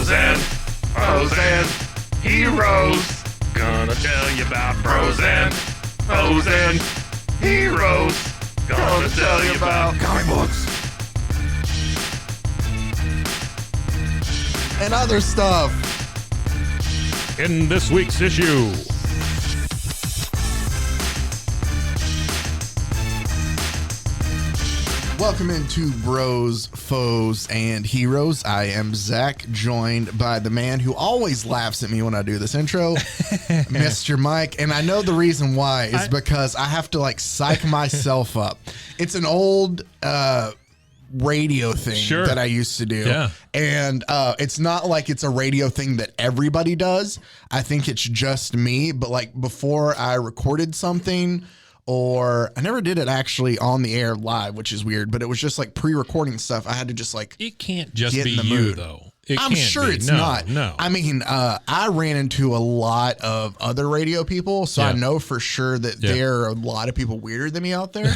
Bros and heroes. Gonna tell you about bros and heroes. Gonna tell you about comic books and other stuff. in this week's issue. Welcome into Bros, Foes, and Heroes. I am Zach, joined by the man who always laughs at me when I do this intro, Mr. Mike. And I know the reason why is because I have to like psych myself up. It's an old radio thing that I used to do. Yeah. And it's not like it's a radio thing that everybody does. I think it's just me. But like before I recorded something, or I never did it actually on the air live, which is weird, but it was just like pre-recording stuff. I had to just like it can't just get be in the you mood. though. I'm sure it's not. No. I mean, I ran into a lot of other radio people, so I know for sure that there are a lot of people weirder than me out there.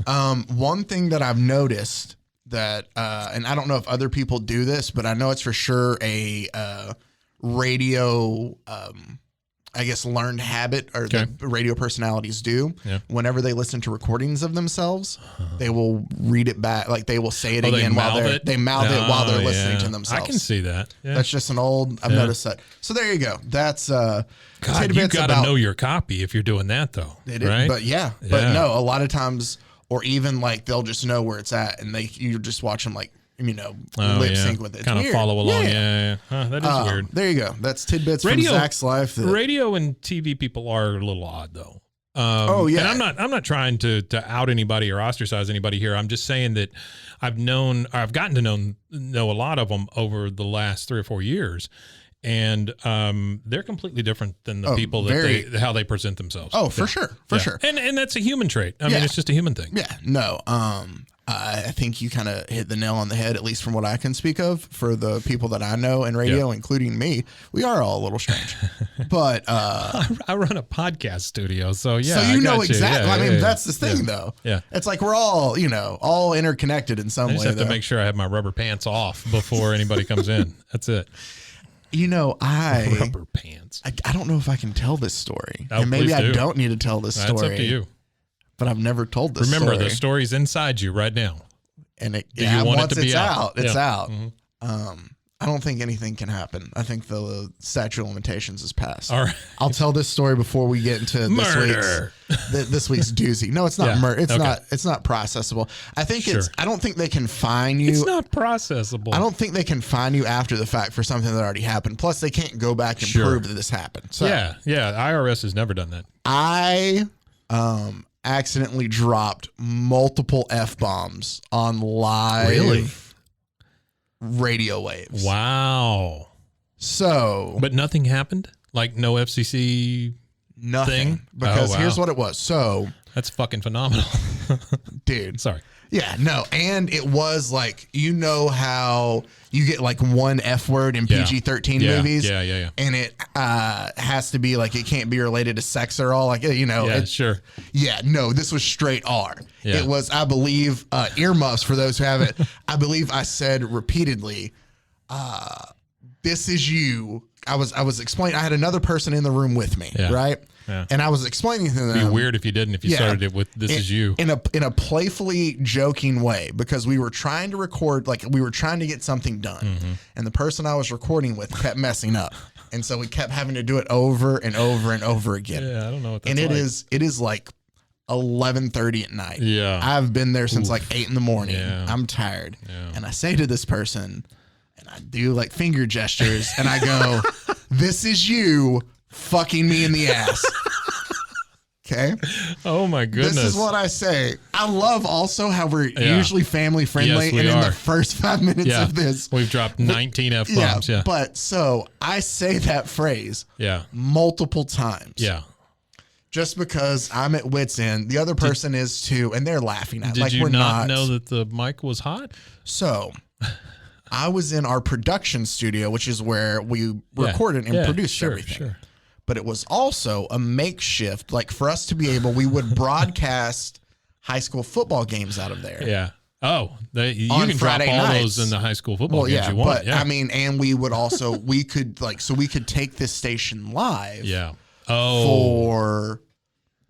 One thing that I've noticed that, and I don't know if other people do this, but I know it's for sure a radio I guess learned habit or the radio personalities do. Whenever they listen to recordings of themselves, they will read it back, like they will say it again while they mouth it while they're listening to themselves. I can see that. Yeah. That's just an old. I've noticed that. So there you go. That's God, you got to know your copy if you're doing that though, right? But but no, a lot of times, or even like they'll just know where it's at, and you just watch them like, you know, lip sync with it. Kind of follow along. Yeah. Huh, that is weird. There you go. That's tidbits from Zach's life. Radio and TV people are a little odd though. And I'm not trying to out anybody or ostracize anybody here. I'm just saying that I've gotten to know a lot of them over the last 3 or 4 years. And they're completely different than the people that how they present themselves. Oh, for sure. For sure. And that's a human trait. I mean, it's just a human thing. Yeah. No. I think you kind of hit the nail on the head, at least from what I can speak of. For the people that I know in radio, including me, we are all a little strange. But I run a podcast studio, so so you know exactly. I mean, that's the thing, though. Yeah, it's like we're all all interconnected in some way. I just have to make sure I have my rubber pants off before anybody comes in. That's it. You know, rubber pants. I don't know if I can tell this story, and maybe I don't need to tell this story. That's up to you. But I've never told this Remember, story. the story's inside you right now. And once it's out, it's out. Mm-hmm. I don't think anything can happen. I think the statute of limitations is passed. All right. I'll tell this story before we get into this week's doozy. No, it's not murder. It's not. It's not processable. I think I don't think they can fine you. It's not processable. I don't think they can fine you after the fact for something that already happened. Plus, they can't go back and prove that this happened. So yeah. IRS has never done that. I accidentally dropped multiple F-bombs on live radio waves. Wow. So, but nothing happened? Like no FCC nothing thing? Because here's what it was. So that's fucking phenomenal. Dude. Sorry. Yeah, no. And it was like, you know how you get like one F word in PG-13 movies? Yeah. And it has to be like, it can't be related to sex or all. Like, you know. Yeah, sure. Yeah, no, this was straight R. Yeah. It was, I believe, earmuffs for those who have it. I believe I said repeatedly, this is you. I was explaining, I had another person in the room with me, right? Yeah. And I was explaining to them. It'd be weird if you didn't, if you started it with "this is you" in a playfully joking way, because we were trying to record, like we were trying to get something done, and the person I was recording with kept messing up, and so we kept having to do it over and over and over again. Yeah, I don't know what that's like. And it is like 11:30 at night. Yeah, I've been there since like 8 a.m. Yeah. I'm tired, and I say to this person, and I do like finger gestures, and I go, "This is you fucking me in the ass." Okay. Oh my goodness. This is what I say. I love also how we're usually family friendly, and in the first 5 minutes of this, we've dropped 19 F-bombs. Yeah. But so I say that phrase multiple times. Yeah. Just because I'm at wit's end, the other person is too, and they're laughing at. Did you not know that the mic was hot? So I was in our production studio, which is where we recorded and produced everything. Sure. But it was also a makeshift, like for us to be able, we would broadcast high school football games out of there. Yeah. Oh, you on can Friday drop all nights. those in the high school football games you want. But I mean, and we would also we could take this station live. Yeah. For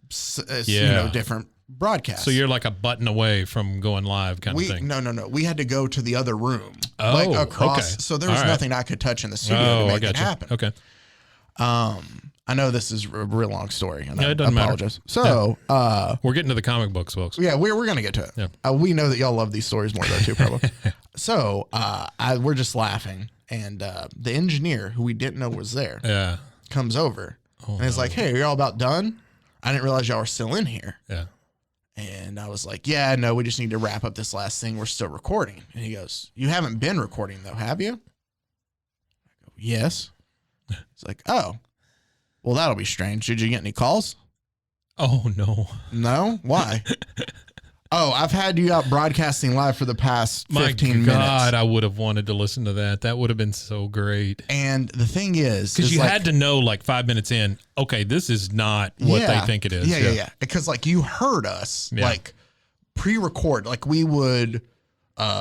different broadcasts. So you're like a button away from going live kind of thing. No. We had to go to the other room. Oh, like across. okay. So there was nothing I could touch in the studio to make it happen. Okay. I know this is a real long story. And it doesn't matter. So, we're getting to the comic books, folks. Yeah, we're going to get to it. Yeah. We know that y'all love these stories more though too, probably. So, we're just laughing, and the engineer who we didn't know was there, comes over and is like, "Hey, are y'all about done? I didn't realize y'all were still in here." Yeah. And I was like, "Yeah, no, we just need to wrap up this last thing. We're still recording." And he goes, "You haven't been recording though, have you?" I go, "Yes." It's like, "Oh, well, that'll be strange. Did you get any calls?" Oh, no. No? Why? "Oh, I've had you out broadcasting live for the past 15 minutes. My God, I would have wanted to listen to that. That would have been so great. And the thing is... Because you had to know like 5 minutes in, okay, this is not what they think it is. Yeah. Because like you heard us like pre-record. Like we would...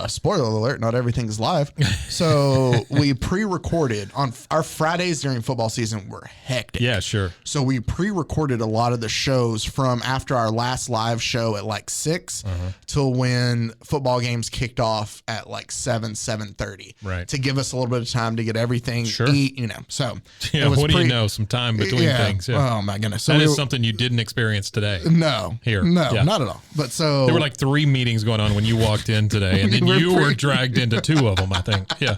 spoiler alert, not everything's live. So we pre-recorded on our Fridays during football season were hectic. Yeah, sure. So we pre-recorded a lot of the shows from after our last live show at like 6 till when football games kicked off at like 7:30. Right. To give us a little bit of time to get everything eat, So yeah, what do you know? Some time between things. Yeah. Oh my goodness. So that is something you didn't experience today. No. Here. No, not at all. But so there were like 3 meetings going on when you walked in today. And then you were dragged into 2 of them, I think. Yeah.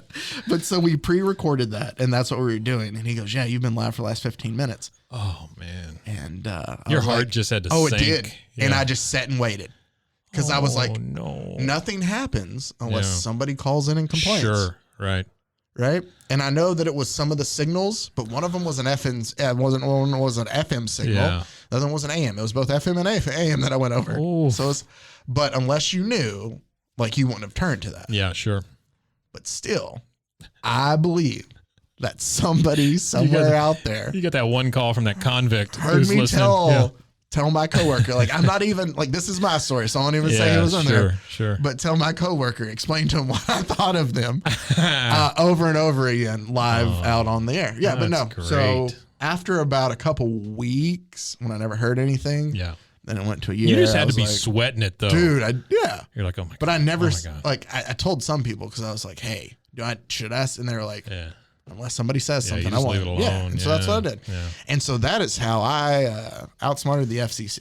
But so we pre-recorded that, and that's what we were doing. And he goes, "Yeah, you've been live for the last 15 minutes." Oh, man. And your heart just had to sink. It did. Yeah. And I just sat and waited. Because I was like, no. Nothing happens unless somebody calls in and complains. Sure. Right. Right. And I know that it was some of the signals, but one of them was an one was an FM signal. Yeah. The other one was an AM. It was both FM and AM that I went over. Oof. So but unless you knew, like you wouldn't have turned to that. Yeah, sure. But still, I believe that somebody somewhere out there. You got that one call from that convict heard who's me listening. tell my coworker, like, I'm not even, like, this is my story, so I won't even say it was on there. Sure. But tell my coworker, explain to him what I thought of them over and over again, live out on the air. Yeah, but no. Great. So after about a couple weeks, when I never heard anything, then it went to a year. You just had to be sweating it, though. Dude, You're like, oh my God. But I never, like, I told some people, because I was like, hey, should I? And they were like, unless somebody says something, I won't. Leave it alone. And so that's what I did. Yeah. And so that is how I outsmarted the FCC.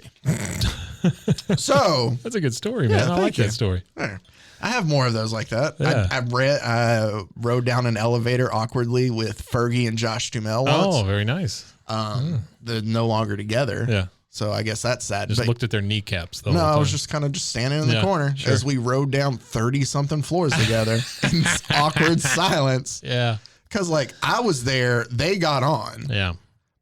So that's a good story, man. I like that story. I have more of those like that. Yeah. I rode down an elevator awkwardly with Fergie and Josh Duhamel once. Oh, very nice. They're no longer together. Yeah. So I guess that's sad. Just looked at their kneecaps the whole No, time. I was just kind of just standing in the corner as we rode down 30-something floors together in awkward silence. Yeah. Because, like, I was there, they got on. Yeah.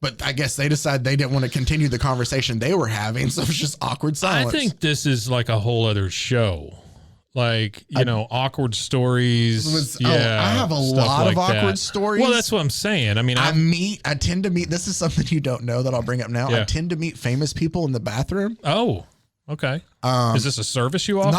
But I guess they decided they didn't want to continue the conversation they were having, so it was just awkward silence. I think this is like a whole other show. Like, awkward stories. I have a lot of awkward stories. Well, that's what I'm saying. I mean, I tend to meet, this is something you don't know that I'll bring up now. I tend to meet famous people in the bathroom. Oh, okay. Is this a service you offer?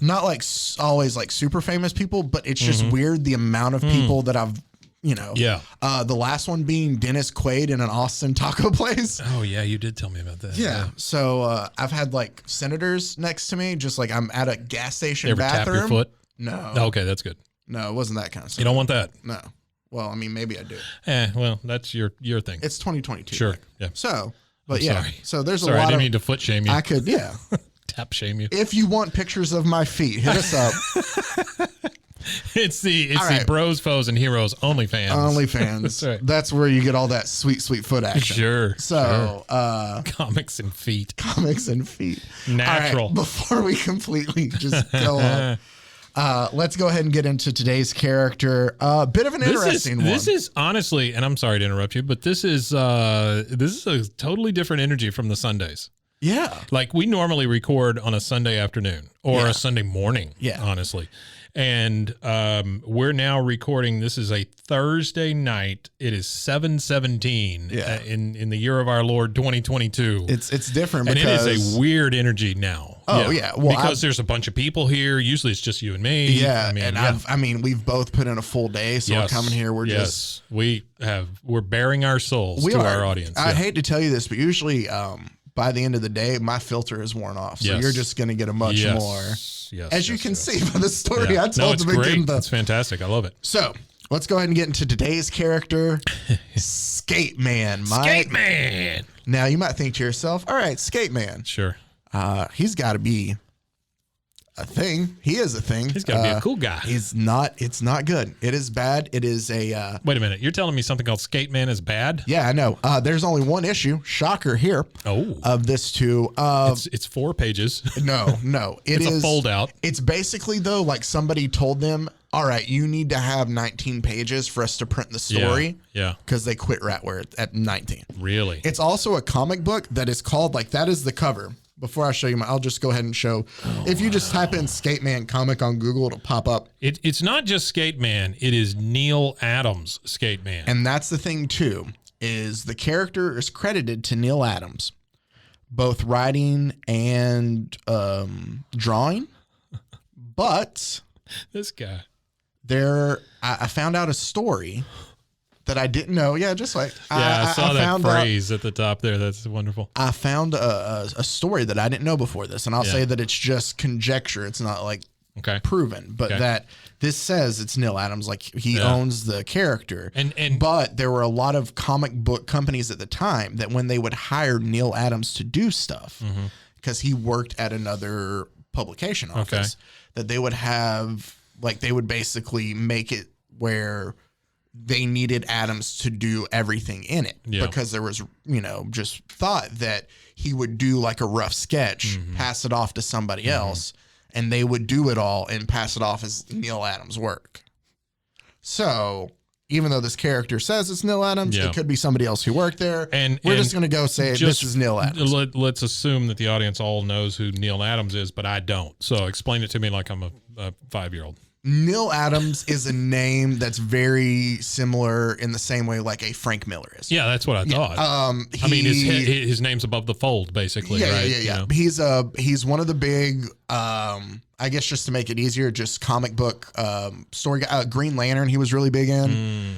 Not like always like super famous people, but it's just weird the amount of people that I've, the last one being Dennis Quaid in an Austin taco place. Oh yeah, you did tell me about that. Yeah. So I've had like senators next to me, just like I'm at a gas station you ever bathroom. Tap your foot? No. Okay, that's good. No, it wasn't that kind of stuff. You don't want that? No. Well, I mean, maybe I do. Well, that's your thing. It's 2022. Sure. Like. Yeah. So, but I'm sorry. So there's a sorry, lot I didn't of. mean to foot shame you. I could, tap shame you. If you want pictures of my feet, hit us up. It's the Bros, Foes, and Heroes OnlyFans. OnlyFans. That's where you get all that sweet foot action. Sure. So, comics and feet. All Natural. right, before we completely just go on, let's go ahead and get into today's character. A bit of an interesting one. This is honestly, and I'm sorry to interrupt you, but this is a totally different energy from the Sundays. Yeah. Like we normally record on a Sunday afternoon or a Sunday morning, honestly. And we're now recording. This is a Thursday night. It is 7:17 in the year of our Lord 2022. It's different and because it is a weird energy now. Oh yeah. Well, because there's a bunch of people here. Usually it's just you and me. Yeah, I mean, we've both put in a full day, so we're coming here. We're bearing our souls to our audience. I hate to tell you this, but usually by the end of the day, my filter is worn off. So you're just going to get a much more. As you can see by the story I told to begin. That's fantastic. I love it. So let's go ahead and get into today's character, Skateman. Skateman. Now you might think to yourself, all right, Skateman. Sure. He's got to be a thing. He is a thing. He's got to be a cool guy. He's not. It's not good. It is bad. It is a. Wait a minute. You're telling me something called Skateman is bad? Yeah, I know. There's only one issue. Shocker here. Oh. Of this too. It's 4 pages. No. It's a fold out. It's basically though like somebody told them, all right, you need to have 19 pages for us to print the story. Yeah. Because they quit right where it's at 19. Really? It's also a comic book that is called like that is the cover. Before I show you I'll just go ahead and show. If you just type in Skateman comic on Google, it'll pop up. It's not just Skateman. It is Neil Adams Skateman. And that's the thing too, is the character is credited to Neil Adams, both writing and drawing. But this guy, I found out a story that I didn't know. Yeah, just like I saw that phrase at the top there. That's wonderful. I found a story that I didn't know before this, and I'll say that it's just conjecture. It's not like proven, but that this says it's Neil Adams. Like he owns the character, but there were a lot of comic book companies at the time that when they would hire Neil Adams to do stuff, because he worked at another publication office, that they would have like they would basically make it where they needed Adams to do everything in it because there was, just thought that he would do like a rough sketch, pass it off to somebody else, and they would do it all and pass it off as Neil Adams' work. So even though this character says it's Neil Adams, it could be somebody else who worked there. And we're just going to go say this is Neil Adams. Let's assume that the audience all knows who Neil Adams is, but I don't. So explain it to me like I'm a 5-year-old. Neil Adams is a name that's very similar in the same way like a Frank Miller is. Yeah, that's what I thought. I mean, his name's above the fold, basically, right? Yeah. He's one of the big, I guess just to make it easier, just comic book story guy. Green Lantern, he was really big in.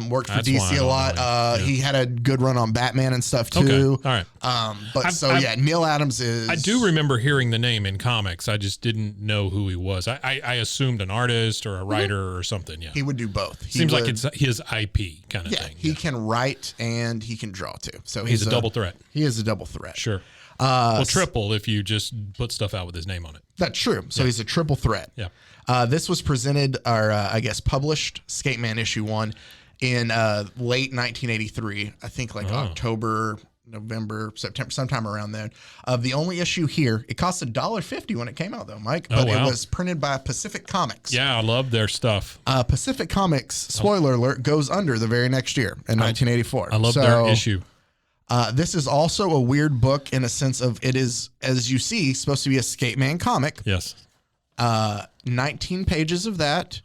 Worked for DC a lot. He had a good run on Batman and stuff too. Okay. All right. Neil Adams is. I do remember hearing the name in comics. I just didn't know who he was. I assumed an artist or a writer or something. Yeah, he would do both. Seems like it's his IP kind of thing. He can write and he can draw too. So he's a double threat. He is a double threat. Sure. Well, triple if you just put stuff out with his name on it. That's true. So he's a triple threat. Yeah. This was presented, or I guess published, Skateman issue 1 in late 1983. I think like October, November, September, sometime around then. The only issue here, it cost $1.50 when it came out though, Mike. But it was printed by Pacific Comics. Yeah, I love their stuff. Pacific Comics, spoiler alert, goes under the very next year in 1984. I love their issue. This is also a weird book in a sense of it is, as you see, supposed to be a Skateman comic. Yes. 19 pages of that.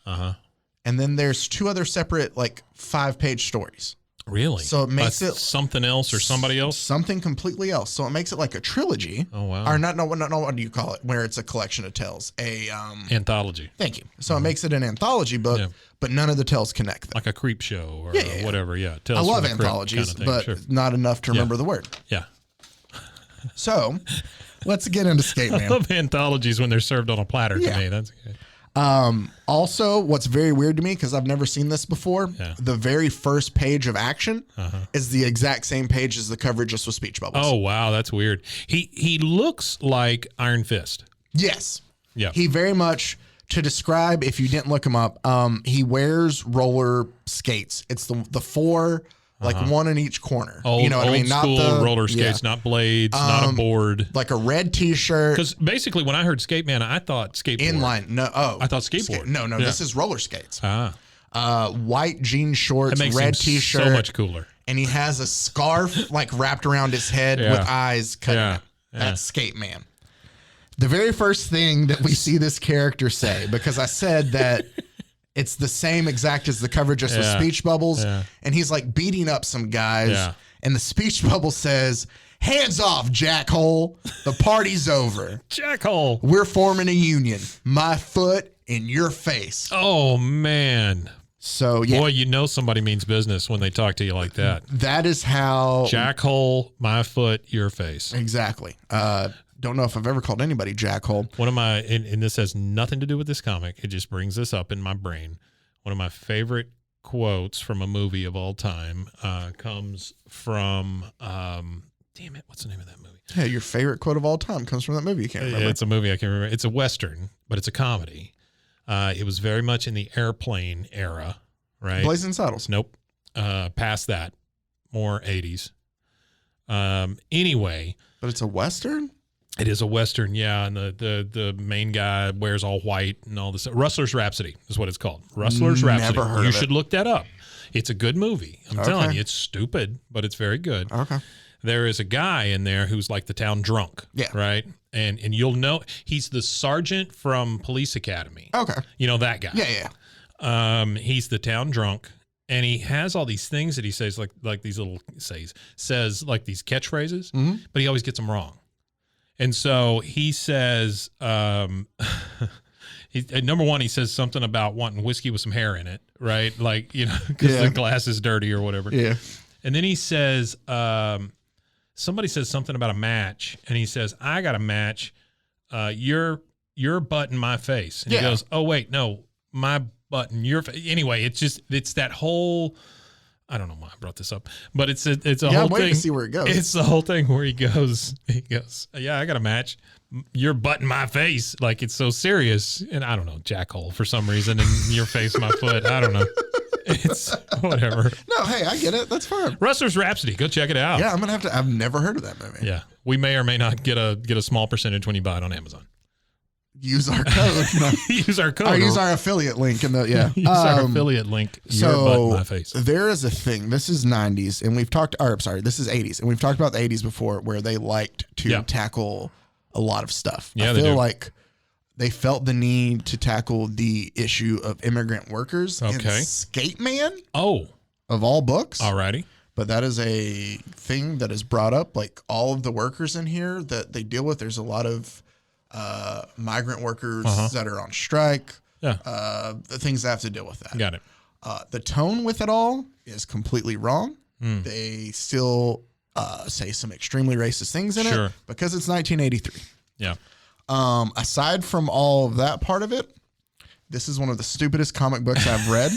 And then there's 2 other separate, like 5-page stories. Really? So it makes it something else or somebody else? Something completely else. So it makes it like a trilogy. Oh, wow. Or not, what do you call it? Where it's a collection of tales. Anthology. Thank you. So it makes it an anthology book, but none of the tales connect them. Like a creep show or whatever. Yeah. I love anthologies, kind of but not enough to remember the word. Yeah. So let's get into Skateman. I love anthologies when they're served on a platter to me. That's good. Also, what's very weird to me, because I've never seen this before, the very first page of action is the exact same page as the cover, just with speech bubbles. Oh, wow. That's weird. He looks like Iron Fist. Yes. Yeah. He very much, to describe, if you didn't look him up, he wears roller skates. It's the 4... like one in each corner. You know what I mean? Not the roller skates, not blades, not a board. Like a red T-shirt. Because basically, when I heard Skateman, I thought skateboard. Inline. No. I thought skateboard. No. This is roller skates. White jean shorts, red T-shirt. So much cooler. And he has a scarf like wrapped around his head with eyes cut out. That's Skateman. The very first thing that we see this character say, because I said that it's the same exact as the cover, just with speech bubbles. And he's like beating up some guys. And the speech bubble says, Hands off, jackhole. The party's over. Jackhole. We're forming a union. My foot in your face. Oh, man. So, yeah. Boy, you know somebody means business when they talk to you like that. That is how. Jackhole, my foot, your face. Exactly. Don't know if I've ever called anybody jackhole. One of my, and this has nothing to do with this comic. It just brings this up in my brain. One of my favorite quotes from a movie of all time comes from, damn it, what's the name of that movie? Yeah, your favorite quote of all time comes from that movie. You can't remember. It's a movie I can't remember. It's a Western, but it's a comedy. It was very much in the airplane era, right? Blazing Saddles. Nope. Past that. More 80s. Anyway. But it's a Western? It is a Western, yeah. And the main guy wears all white and all this. Rustler's Rhapsody is what it's called. Rustler's Rhapsody. Never heard You of it. should look that up. It's a good movie. I'm telling you, it's stupid, but it's very good. Okay. There is a guy in there who's like the town drunk. Yeah. Right? And you'll know he's the sergeant from Police Academy. Okay. You know that guy. Yeah. He's the town drunk, and he has all these things that he says, like these little says like these catchphrases, but he always gets them wrong. And so he says, number one, he says something about wanting whiskey with some hair in it, right? Like, you know, because the glass is dirty or whatever. Yeah. And then he says, somebody says something about a match, and he says, I got a match. Your butt in my face. And he goes, oh, wait, no, my butt in your face. Anyway, it's that whole, I don't know why I brought this up, but it's a whole I'm waiting thing. to see where it goes. It's the whole thing where he goes, yeah, I got a match. Your butt in my face. Like, it's so serious. And I don't know, jackhole for some reason, and your face, my foot. I don't know. It's whatever. No, hey, I get it. That's fine. Rustler's Rhapsody. Go check it out. Yeah, I'm gonna have to. I've never heard of that movie. Yeah, we may or may not get a small percentage when you buy it on Amazon. Use our code. No. Use our code. Or use our affiliate link in the Use our affiliate link. Your butt in my face. There is a thing. This is 90s, and we've talked. Or sorry, this is 80s, and we've talked about the 80s before, where they liked to tackle a lot of stuff. Yeah, I feel like they felt the need to tackle the issue of immigrant workers. Okay. In Skateman. Oh, of all books. Alrighty. But that is a thing that is brought up. Like all of the workers in here that they deal with. There's a lot of migrant workers that are on strike. Yeah. The things that have to deal with that. Got it. The tone with it all is completely wrong. They still say some extremely racist things in it because it's 1983. Yeah. Aside from all of that part of it, this is one of the stupidest comic books I've read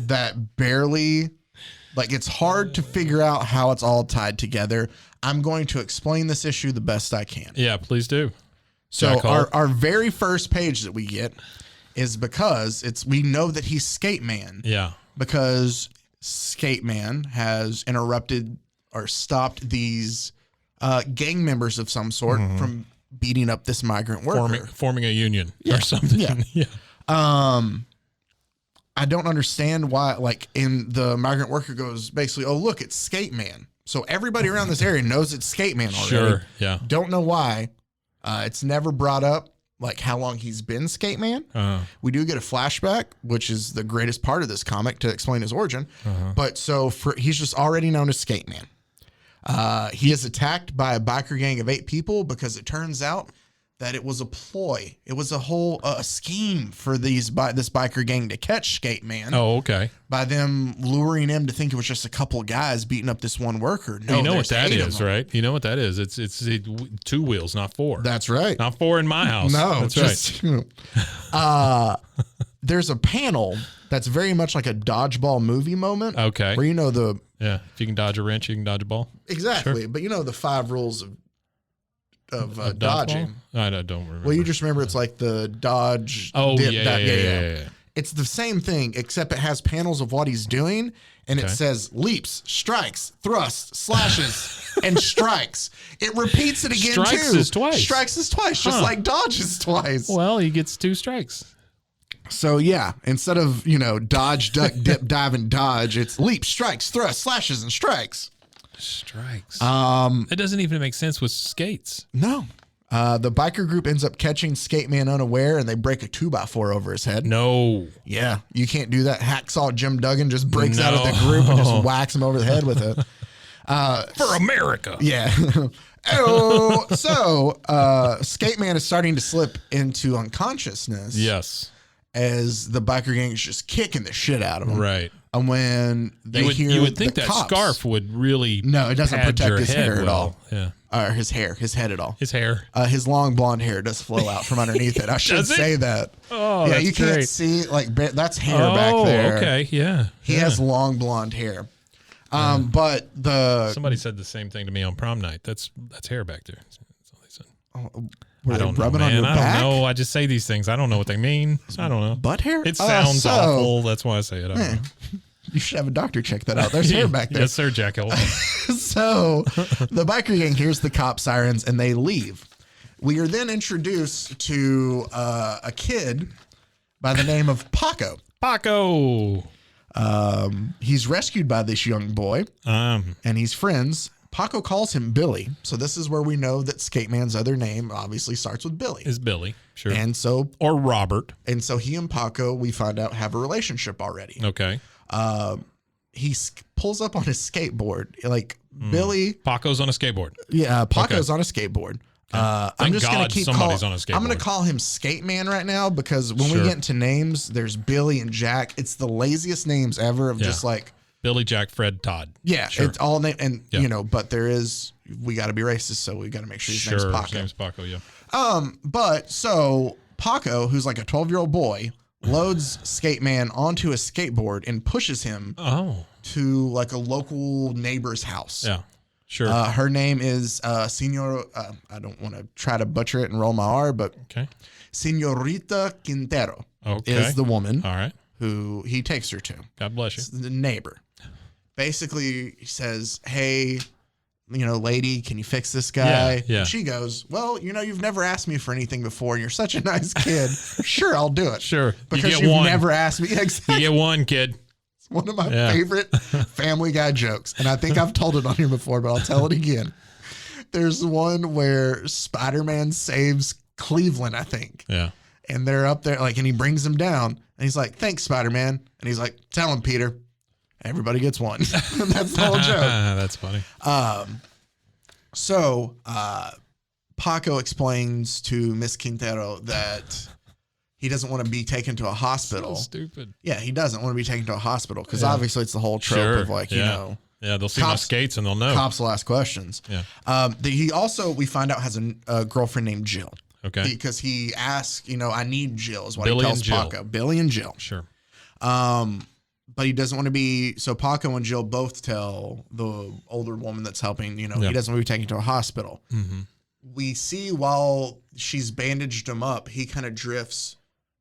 that barely, like, it's hard to figure out how it's all tied together. I'm going to explain this issue the best I can. Yeah, please do. So our very first page that we get is because we know that he's Skateman. Yeah. Because Skateman has interrupted or stopped these gang members of some sort from beating up this migrant worker. Forming a union or something. Yeah. I don't understand why, like, in the migrant worker goes basically, oh, look, it's Skateman. So everybody around this area knows it's Skateman already. Sure, yeah. Don't know why. It's never brought up, like, how long he's been Skateman. We do get a flashback, which is the greatest part of this comic to explain his origin. But so he's just already known as Skateman. He is attacked by a biker gang of 8 people because it turns out that it was a ploy. It was a whole scheme for this biker gang to catch Skateman. Oh, okay. By them luring him to think it was just a couple of guys beating up this one worker. No, you know what that is, right? You know what that is. It's 2 wheels, not 4. That's right. Not 4 in my house. No, that's right. There's a panel that's very much like a dodgeball movie moment. Okay. Where if you can dodge a wrench, you can dodge a ball. Exactly. Sure. But you know the 5 rules of dodging. I don't remember. Well, you just remember it's like the dodge. Oh, dip, yeah. It's the same thing, except it has panels of what he's doing, and it says leaps, strikes, thrusts, slashes, and strikes. It repeats it again, Strikes is twice. Strikes is twice, just like dodge is twice. Well, he gets 2 strikes. So, yeah, instead of, dodge, duck, dip, dive, and dodge, it's leap, strikes, thrust, slashes, and strikes. Strikes. It doesn't even make sense with skates. No. The biker group ends up catching Skateman unaware, and they break a 2x4 over his head. No. Yeah, you can't do that. Hacksaw Jim Duggan just breaks out of the group and just whacks him over the head with it. For America. Yeah. So Skateman is starting to slip into unconsciousness. Yes. As the biker gang is just kicking the shit out of him. Right. And when they hear you would think the that cops, scarf would really no, it doesn't pad protect your his head hair at well. all. Yeah. His head at all. His hair. His long blonde hair does flow out from underneath it. I should Does it? say that. Oh, yeah, that's you can't great. see that's hair back there. Okay, yeah. He has long blonde hair. But somebody said the same thing to me on prom night. That's hair back there. That's all they said. were I they don't rubbing know, on man. your I back? don't know. I just say these things. I don't know what they mean. I don't know. Butt hair? It sounds So, awful. That's why I say it. I don't know. You should have a doctor check that out. There's hair back there. Yes, sir, Jack. So the biker gang hears the cop sirens and they leave. We are then introduced to a kid by the name of Paco. Paco. He's rescued by this young boy and he's friends. Paco calls him Billy. So this is where we know that Skateman's other name obviously starts with Billy. Is Billy. Sure. And so, or Robert. And so he and Paco, we find out, have a relationship already. Okay. He pulls up on his skateboard. Like Billy. Paco's on a skateboard. Yeah. Paco's on a skateboard. I'm just going to keep somebody's on a skateboard. I'm going to call him Skateman right now because when we get into names, there's Billy and Jack. It's the laziest names ever of just like Billy, Jack, Fred, Todd. Yeah, sure. It's all name and you know, but we got to be racist, so we got to make sure his name's Paco. His name's Paco, yeah. But so Paco, who's like a 12-year-old boy, loads Skateman onto a skateboard and pushes him to like a local neighbor's house. Yeah. Sure. Her name is Senor. I don't want to try to butcher it and roll my R, but Senorita Quintero is the woman. All right. Who he takes her to. God bless you. The neighbor. Basically, he says, "Hey, lady, can you fix this guy?" Yeah. And she goes, "Well, you've never asked me for anything before, and you're such a nice kid. Sure, I'll do it. Sure, because you've never asked me." Exactly. You get one, kid. One of my favorite Family Guy jokes. And I think I've told it on here before, but I'll tell it again. There's one where Spider-Man saves Cleveland, I think. Yeah. And they're up there, and he brings him down. And he's like, "Thanks, Spider-Man." And he's like, "Tell him, Peter." Everybody gets one. That's the whole joke. That's funny. So Paco explains to Miss Quintero that he doesn't want to be taken to a hospital. So stupid. Yeah, he doesn't want to be taken to a hospital because obviously it's the whole trope of Yeah, they'll see my skates and they'll know. Cops will ask questions. Yeah. He also, we find out, has a girlfriend named Jill. Okay. Because he asks, "I need Jill," is what Billy he tells and Jill. Paco. Billy and Jill. Sure. But he doesn't want to be, so Paco and Jill both tell the older woman that's helping, he doesn't want to be taken to a hospital. Mm-hmm. We see while she's bandaged him up, he kind of drifts,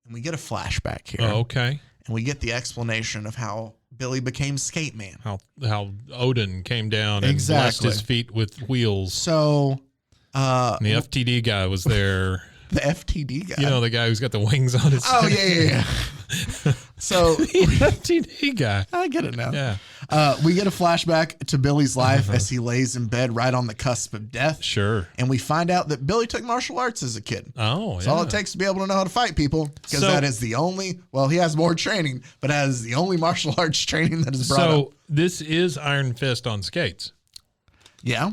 and we get a flashback here. Oh, okay. And we get the explanation of how Billy became Skateman. How Odin came down and blessed his feet with wheels. So and the FTD guy was there. The FTD guy. The guy who's got the wings on his head. Yeah. So the FTD guy. I get it now. Yeah. We get a flashback to Billy's life as he lays in bed right on the cusp of death. Sure. And we find out that Billy took martial arts as a kid. Oh, That's all it takes to be able to know how to fight people. Because that is the only, he has more training, but that is the only martial arts training that is brought up. So this is Iron Fist on skates. Yeah.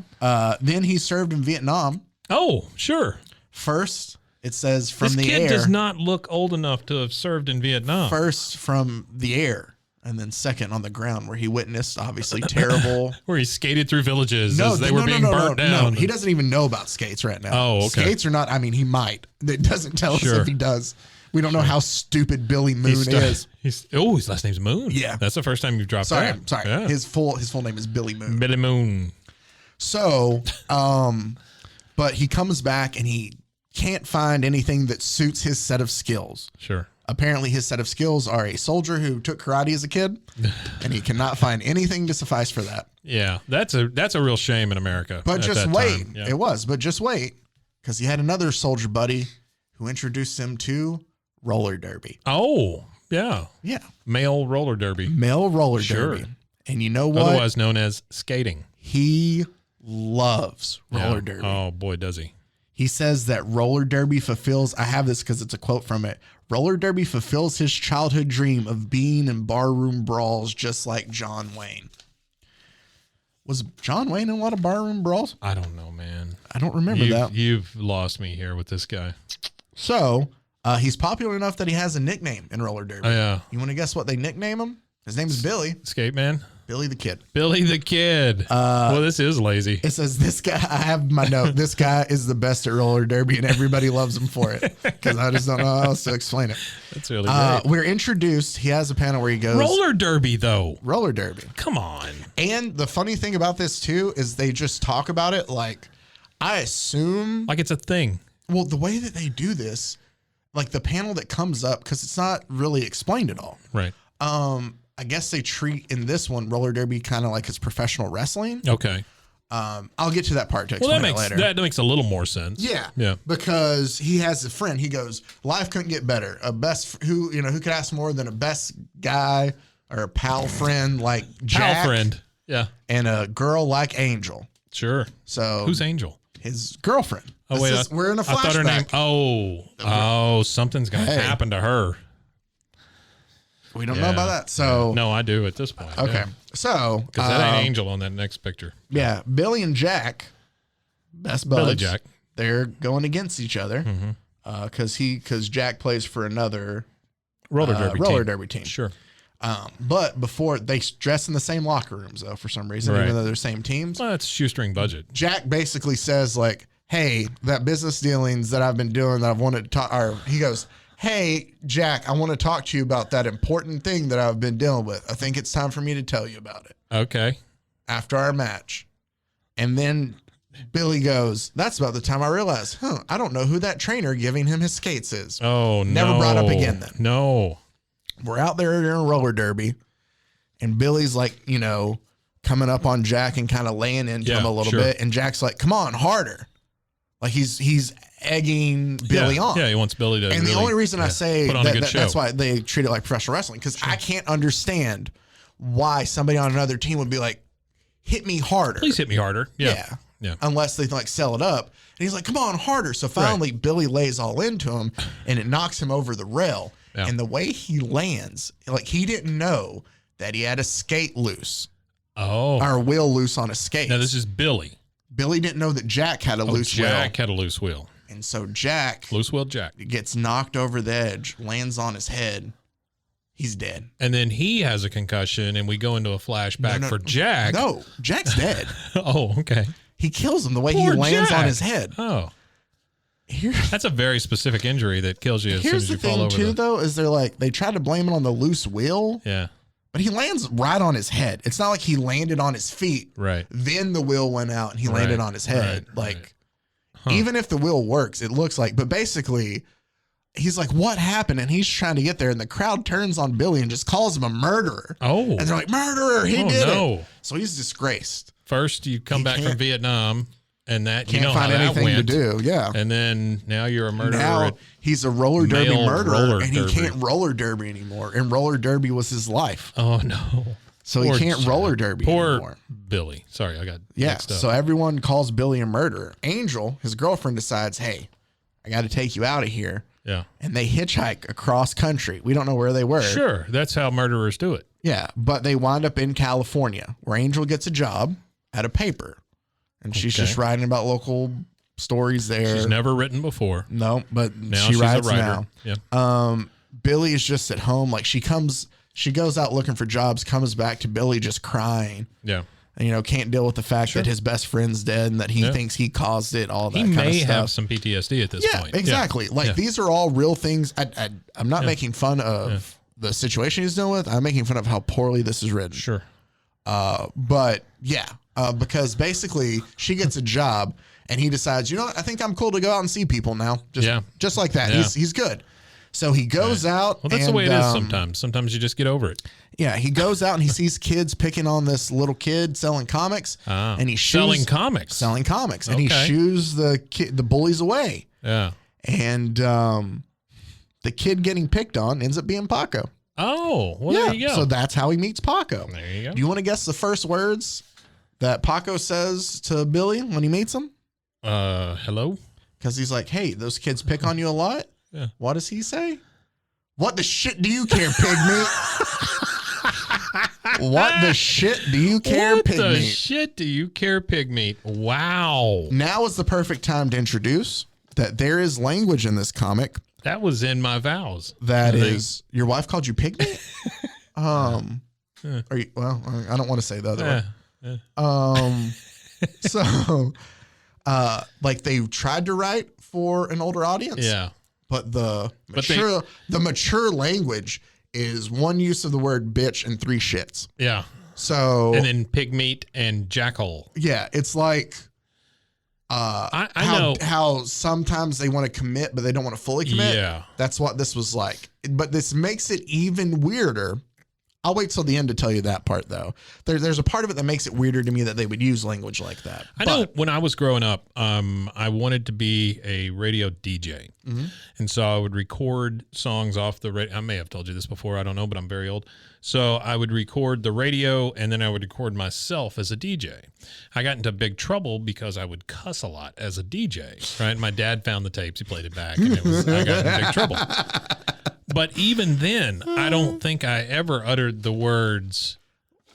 Then he served in Vietnam. Oh, sure. First, it says from the air. This kid does not look old enough to have served in Vietnam. First from the air, and then second on the ground, where he witnessed obviously terrible. Where he skated through villages as they were being burnt down. No, he doesn't even know about skates right now. Oh, okay. Skates are not. I mean, he might. It doesn't tell us if he does. We don't know how stupid Billy Moon is. His last name's Moon. Yeah, that's the first time you've dropped that. Sorry. Yeah. His full name is Billy Moon. Billy Moon. So, but he comes back and he can't find anything that suits his set of skills. Sure. Apparently his set of skills are a soldier who took karate as a kid, and he cannot find anything to suffice for that. Yeah, that's a real shame in America. But just wait. Yeah. It was, but just wait, because he had another soldier buddy who introduced him to roller derby. Oh, yeah. Yeah. Male roller derby. Derby. And you know what? Otherwise known as skating. He loves roller derby. Oh, boy, does he. He says that roller derby fulfills, I have this because it's a quote from it, roller derby fulfills his childhood dream of being in barroom brawls just like John Wayne. Was John Wayne in a lot of barroom brawls? I don't know, man. I don't remember that. You've lost me here with this guy. So he's popular enough that he has a nickname in roller derby. Oh, yeah. You want to guess what they nickname him? His name is Billy. Skateman? Billy the Kid. Billy the Kid. Well, this is lazy. It says this guy, I have my note, this guy is the best at roller derby and everybody loves him for it because I just don't know how else to explain it. That's really great. We're introduced. He has a panel where he goes. Roller derby, though. Roller derby. Come on. And the funny thing about this, too, is they just talk about it like, I assume. Like it's a thing. Well, the way that they do this, like the panel that comes up, because it's not really explained at all. Right. I guess they treat in this one roller derby kind of like it's professional wresling. Okay. I'll get to that part to explain it later. That makes a little more sense. Yeah. Yeah. Because he has a friend. He goes, life couldn't get better. Who could ask more than a best guy or a pal friend like Jack? Pal friend. Yeah. And a girl like Angel. Sure. So who's Angel? His girlfriend. Oh, wait. We're in a flashback. I thought her name. Something's going to happen to her. We don't know about that. So no, I do at this point. Okay. Yeah. So because that ain't Angel on that next picture. Yeah. Billy and Jack, best buds. Billy Jack. They're going against each other because Jack plays for another roller derby team. Sure. But before they dress in the same locker rooms though, for some reason, even though they're same teams. Well, it's shoestring budget. Jack basically says like, "Hey, that business dealings that I've been doing that I've wanted to talk," or he goes, "Hey, Jack, I want to talk to you about that important thing that I've been dealing with. I think it's time for me to tell you about it." Okay. After our match. And then Billy goes, "That's about the time I realized, I don't know who that trainer giving him his skates is." Oh, no. Never brought up again then. No. We're out there in a roller derby. And Billy's like, coming up on Jack and kind of laying into him a little bit. And Jack's like, "Come on, harder." Like he's egging Billy on. Yeah, he wants Billy to. And the only reason I say that's why they treat it like professional wrestling, because I can't understand why somebody on another team would be like, "Hit me harder. Please hit me harder." Yeah. Unless they like sell it up. And he's like, "Come on, harder." So finally Billy lays all into him and it knocks him over the rail. Yeah. And the way he lands, like he didn't know that he had a skate loose. Oh. Or a wheel loose on a skate. Now this is Billy. Billy didn't know that Jack had a loose wheel. Jack had a loose wheel. And so Jack. Loose wheel Jack. Gets knocked over the edge, lands on his head. He's dead. And then he has a concussion and we go into a flashback for Jack. No, Jack's dead. Oh, okay. He kills him the way he lands on his head. Oh. That's a very specific injury that kills you as soon as you fall over. Here's the thing, too, though, is they try to blame it on the loose wheel. Yeah. But he lands right on his head. It's not like he landed on his feet. Right. Then the wheel went out and he landed on his head. Even if the wheel works, it looks like. But basically, he's like, "What happened?" And he's trying to get there. And the crowd turns on Billy and just calls him a murderer. Oh. And they're like, "Murderer, he did it." So he's disgraced. First, you come back from Vietnam. And that can't find anything to do, And then now you're a murderer. Now he's a roller derby murderer, and he can't roller derby anymore. And roller derby was his life. Oh no! So he can't roller derby anymore. Billy. Sorry, I got mixed up. So everyone calls Billy a murderer. Angel, his girlfriend, decides, "Hey, I got to take you out of here." Yeah. And they hitchhike across country. We don't know where they were. Sure, that's how murderers do it. Yeah, but they wind up in California, where Angel gets a job at a paper. And she's just writing about local stories there. She's never written before. No, but now she writes a writer. now. Yeah. Billy is just at home. Like she goes out looking for jobs, comes back to Billy just crying. Yeah. And, can't deal with the fact that his best friend's dead and that he thinks he caused it, all that kind of stuff. He may have some PTSD at this point. Exactly. Yeah. These are all real things. I'm not making fun of the situation he's dealing with. I'm making fun of how poorly this is written. Sure. But because basically she gets a job and he decides, I think I'm cool to go out and see people now. Just like that. Yeah. He's good. So he goes out. Well, that's the way it is sometimes. Sometimes you just get over it. Yeah. He goes out and he sees kids picking on this little kid selling comics. And he's selling comics. And he shoos the bullies away. Yeah. And the kid getting picked on ends up being Paco. Oh, well, there you go. So that's how he meets Paco. There you go. Do you want to guess the first words that Paco says to Billy when he meets him? Hello? Because he's like, "Hey, those kids pick on you a lot." Yeah. What does he say? "What the shit do you care, pygmy?" What the shit do you care, What pig the meat? shit do you care, pig meat? Wow. Now is the perfect time to introduce that there is language in this comic. That was in my vows. That is, your wife called you pig meat? Are you, well, I don't want to say the other way. So, like they tried to write for an older audience. Yeah. But the mature language is one use of the word bitch and 3 shits. Yeah. So and then pig meat and jackhole. Yeah, it's like I know how sometimes they want to commit, but they don't want to fully commit. Yeah. That's what this was like. But this makes it even weirder. I'll wait till the end to tell you that part, though. There's a part of it that makes it weirder to me that they would use language like that. I know when I was growing up, I wanted to be a radio DJ. Mm-hmm. And so I would record songs off the radio. I may have told you this before. I don't know, but I'm very old. So I would record the radio, and then I would record myself as a DJ. I got into big trouble because I would cuss a lot as a DJ, right? My dad found the tapes. He played it back, and I got in big trouble. But even then, I don't think I ever uttered the words,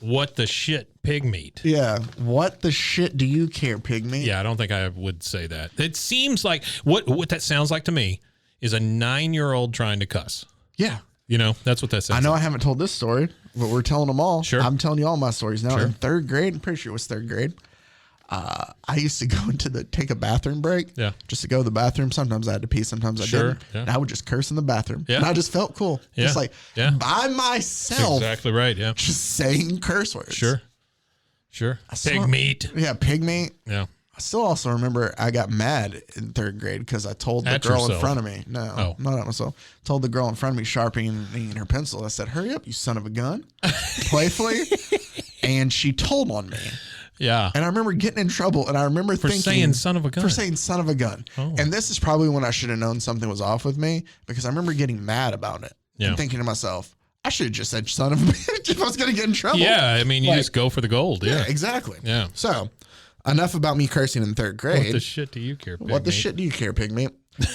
"What the shit, pig meat." Yeah. What the shit do you care, pig meat? Yeah, I don't think I would say that. It seems like what that sounds like to me is a 9-year-old trying to cuss. Yeah. You know, that's what that sounds I know like. I haven't told this story, but we're telling them all. Sure. I'm telling you all my stories now. Sure. In 3rd grade, I'm pretty sure it was 3rd grade. I used to go take a bathroom break. Yeah. Just to go to the bathroom. Sometimes I had to pee, sometimes I Sure, didn't. yeah. And I would just curse in the bathroom. Yeah. And I just felt cool. Yeah. Just like Yeah. by That's myself. exactly right. Yeah. Just saying curse words. Sure. Pig meat. Yeah, pig meat. Yeah. I still also remember I got mad in 3rd grade because I told the At girl in yourself? front of me. No, not at myself. Told the girl in front of me sharpening her pencil. I said, "Hurry up, you son of a gun," playfully, and she told on me. Yeah. And I remember getting in trouble, and I remember For thinking, saying son of a gun. For saying son of a gun. Oh. And this is probably when I should have known something was off with me because I remember getting mad about it Yeah. and thinking to myself, I should have just said son of a bitch if I was going to get in trouble. Yeah. I mean, you Like- just go for the gold. Yeah. Exactly. Yeah. So enough about me cursing in 3rd grade. What the shit do you care, pig What the meat? shit do you care, pig meat?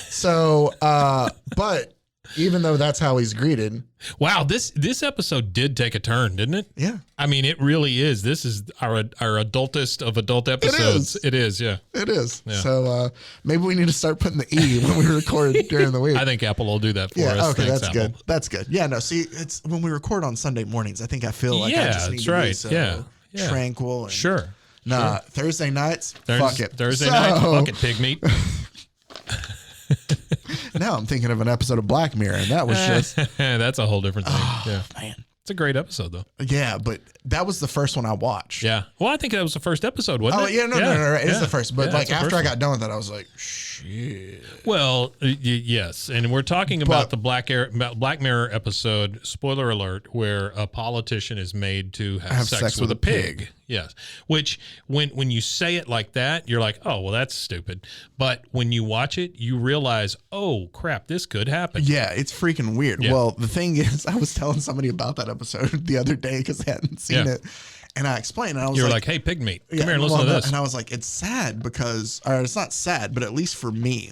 So, but even though that's how he's greeted. Wow, this episode did take a turn, didn't it? Yeah. I mean, it really is. This is our adultest of adult episodes. It is, yeah. It is. Yeah. So maybe we need to start putting the E when we record during the week. I think Apple will do that for Yeah, us. okay, Thanks, that's Apple. good. That's good. Yeah, no, see, it's when we record on Sunday mornings, I think I feel like I Yeah, just need that's to be right. so Yeah. tranquil. And, Sure. Nah, Thursday nights, fuck it. Thursday night, fuck it, pig meat. Now I'm thinking of an episode of Black Mirror, and that was just, That's a whole different thing. Yeah. man. It's a great episode, though. Yeah, but that was the first one I watched. Yeah. Well, I think that was the first episode, wasn't Oh, it? yeah, no, it is the first. But Yeah, like it's the after first I got one. done with that, I was like, shit. Well, yes, and we're talking about the Black Mirror episode. Spoiler alert: where a politician is made to have sex with a pig. Yes, which when you say it like that, you're like, oh, well, that's stupid. But when you watch it, you realize, oh crap, this could happen. Yeah, it's freaking weird. Yeah. Well, the thing is, I was telling somebody about that episode the other day because I hadn't seen Yeah. it. And I explained, and I was You're like, hey, pig meat, come here and listen to this. And I was like, it's sad because, or it's not sad, but at least for me,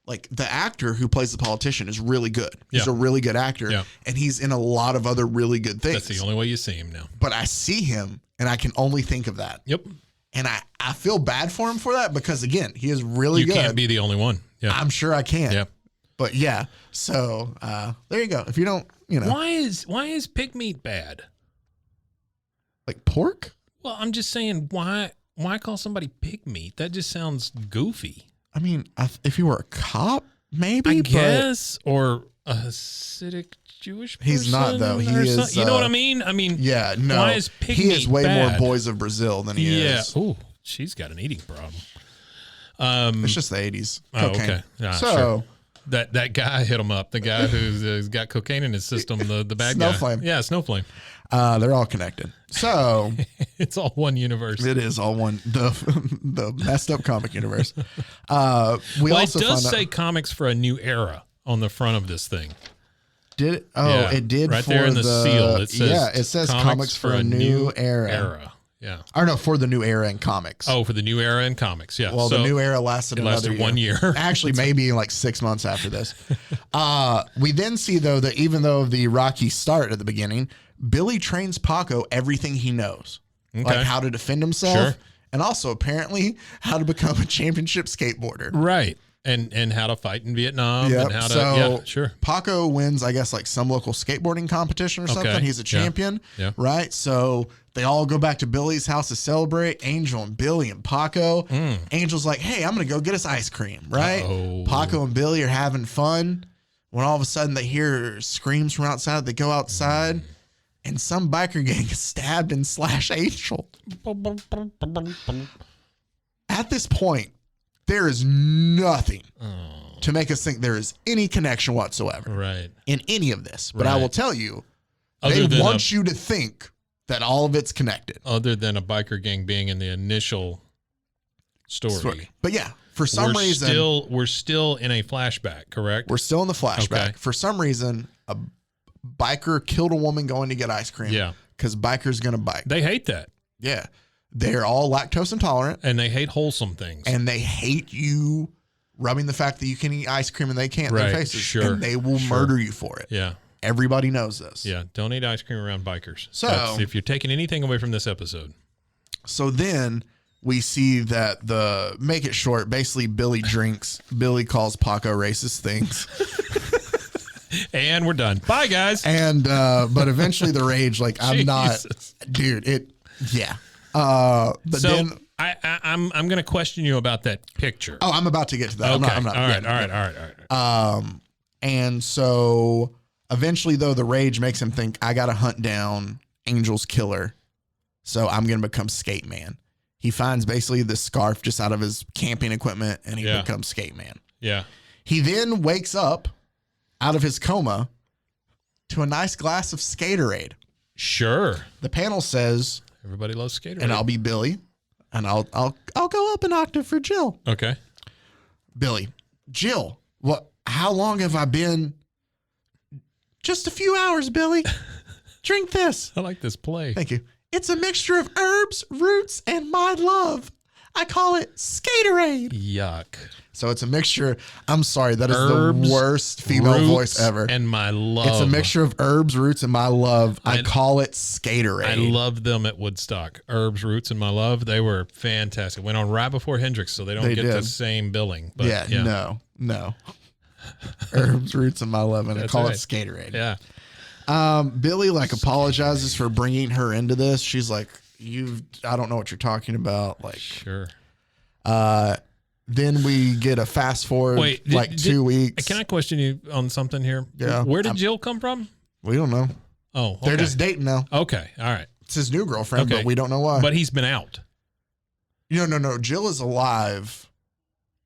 like the actor who plays the politician is really good. He's Yeah. a really good actor, Yeah. and he's in a lot of other really good things. That's the only way you see him now. But I see him, and I can only think of that. Yep. And I feel bad for him for that because, again, he is really You good. can't be the only one. Yeah. I'm sure I can. Yeah. But yeah, so there you go. If you don't, Why is pig meat bad? like pork. Well, I'm just saying, why call somebody pig meat? That just sounds goofy. I mean, if he were a cop, maybe. I but guess, or a Hasidic Jewish person. He's not, though. He or is, something. You know what I mean? I mean, yeah, no. Why is pig he meat is way bad? more Boys of Brazil than he is. Oh, she's got an eating problem. It's just the 80s. Oh, Cocaine. okay. Yeah, so, sure. That guy hit him up. The guy who's got cocaine in his system. The bad guy. Snowflame. Yeah, Snowflame. they're all connected. So It's all one universe. it is all one, the messed up comic universe. We Well, it also does found say out, comics for a new era on the front of this thing. did it? Oh, Yeah, it did right for there in the seal. It says, yeah, it says comics for a new era. Yeah. Or no, for the new era in comics. Oh, for the new era in comics. Yeah. Well, So the new era lasted it lasted another 1 year. Actually, maybe like 6 months after this. We then see, though, that even though the rocky start at the beginning, Billy trains Paco everything he knows, Okay. like how to defend himself, Sure. and also apparently how to become a championship skateboarder. Right. And how to fight in Vietnam Yep. and how to So sure. Paco wins, I guess, like some local skateboarding competition or something. Okay. He's a champion, Yeah. right? So they all go back to Billy's house to celebrate. Angel and Billy and Paco. Angel's like, hey, I'm going to go get us ice cream, right? Uh-oh. Paco and Billy are having fun when all of a sudden they hear screams from outside. They go outside and some biker gang is stabbed and slash Angel. At this point, there is nothing to make us think there is any connection whatsoever Right. in any of this. But I Right. will tell you, Other they than want you to think that all of it's connected. Other than a biker gang being in the initial story. But yeah, for some reason, we're still in a flashback, correct? we're still in the flashback. Okay. For some reason, a biker killed a woman going to get ice cream. Yeah. Because bikers going to bike. They hate that. Yeah. They're all lactose intolerant. And they hate wholesome things. And they hate you rubbing the fact that you can eat ice cream and they can't in Right, their faces. sure, And they will sure. murder you for it. Yeah. Everybody knows this. Yeah. Don't eat ice cream around bikers. So- That's if you're taking anything away from this episode. So then we see that make it short, basically Billy drinks. Billy calls Paco racist things. And we're done. Bye, guys. And, but eventually the rage, like, I'm not, Jesus. dude, yeah. But So then, I'm going to question you about that picture. oh, I'm about to get to that. okay. I'm not, all right. yeah. All right. And so eventually, though, the rage makes him think, I got to hunt down Angel's killer. So I'm going to become Skateman. He finds basically this scarf just out of his camping equipment and he Yeah. becomes Skateman. Yeah. He then wakes up out of his coma to a nice glass of Skaterade. Sure. The panel says, Everybody loves skater. and I'll be Billy, and I'll go up an octave for Jill. Okay. Billy, Jill, what? How long have I been? Just a few hours, Billy. Drink this. I like this play. Thank you. It's a mixture of herbs, roots, and my love. I call it Skaterade. Yuck. So it's a mixture. I'm sorry, that is Herbs, the worst female roots, voice ever. And my love. It's a mixture of herbs, roots, and my love. I I- call it Skaterade. I love them at Woodstock. Herbs, Roots, and My Love. They were fantastic. Went on right before Hendrix, so they don't They get did. the same billing. But yeah, no. Herbs, roots, and my love, and I That's call right. it Skaterade. Yeah. Billy like apologizes for bringing her into this. She's like, I don't know what you're talking about. Like, Sure. then we get a fast forward, Wait, 2 weeks. Can I question you on something here? Yeah. Where did Jill come from? We don't know. Oh, okay. They're just dating now. Okay. All right. It's his new girlfriend, Okay. but we don't know why. But he's been out. No. Jill is alive.